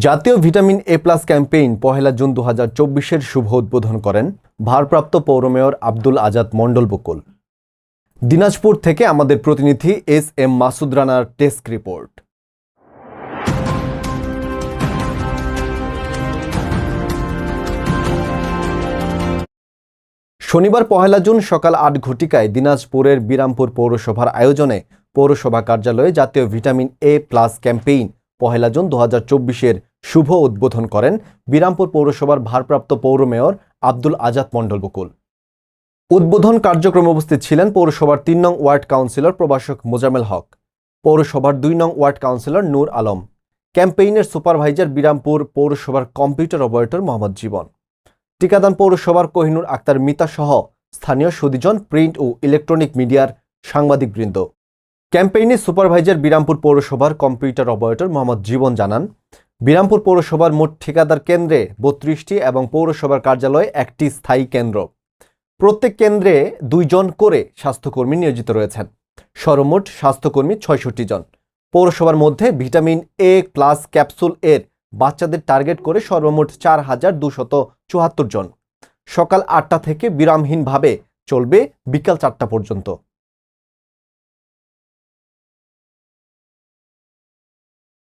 জাতীয় vitamin A plus campaign ১ June ২০২৪-এর শুভ উদ্বোধন করেন ভারপ্রাপ্ত পৌর মেয়র আব্দুল আজাদ মণ্ডল বকুল। দিনাজপুর থেকে আমাদের প্রতিনিধি এস.এম. মাসুদ রানার ডেস্ক রিপোর্ট। শনিবার ১ জুন সকাল ৮ ঘটিকায় দিনাজপুরের বিরামপুর পৌরসভার আয়োজনে পৌরসভা কার্যালয়ে জাতীয় vitamin A plus campaign ১ June ২০২৪-এর শুভ উদ্বোধন করেন বিরামপুর পৌরসভার ভারপ্রাপ্ত পৌর মেয়র আব্দুল আজাদ মণ্ডল বকুল। উদ্বোধন কার্যক্রমে উপস্থিত ছিলেন পৌরসভার ৩ নং ওয়ার্ড কাউন্সিলর প্রভাষক মোজাম্মেল হক, পৌরসভার ২ নং ওয়ার্ড কাউন্সিলর নূর আলম, ক্যাম্পেইনের সুপারভাইজার বিরামপুর পৌরসভার কম্পিউটার অপারেটর মোহাম্মদ জীবন, টিকাদান পৌরসভার কোহিনুর আক্তার মিতা সহ স্থানীয় সুদীজন, প্রিন্ট ও ইলেকট্রনিক মিডিয়ার সাংবাদিকবৃন্দ। ক্যাম্পেইনে সুপারভাইজার বিরামপুর পৌরসভার কম্পিউটার অপারেটর মোহাম্মদ জীবন জানান, বিরামপুর পৌরসভার মোট ঠিকাদার কেন্দ্রে ৩২টি এবং পৌরসভার কার্যালয়ে ১টি স্থায়ী কেন্দ্র। প্রত্যেক কেন্দ্রে ২ জন করে স্বাস্থ্যকর্মী নিয়োজিত রয়েছেন। সর্বমোট স্বাস্থ্যকর্মী ৬৬ জন। পৌরসভার মধ্যে ভিটামিন এ প্লাস ক্যাপসুল এর বাচ্চাদের টার্গেট করে সর্বমোট ৪,২৭৪ জন। সকাল ৮টা থেকে বিরামহীনভাবে চলবে বিকাল ৪টা পর্যন্ত।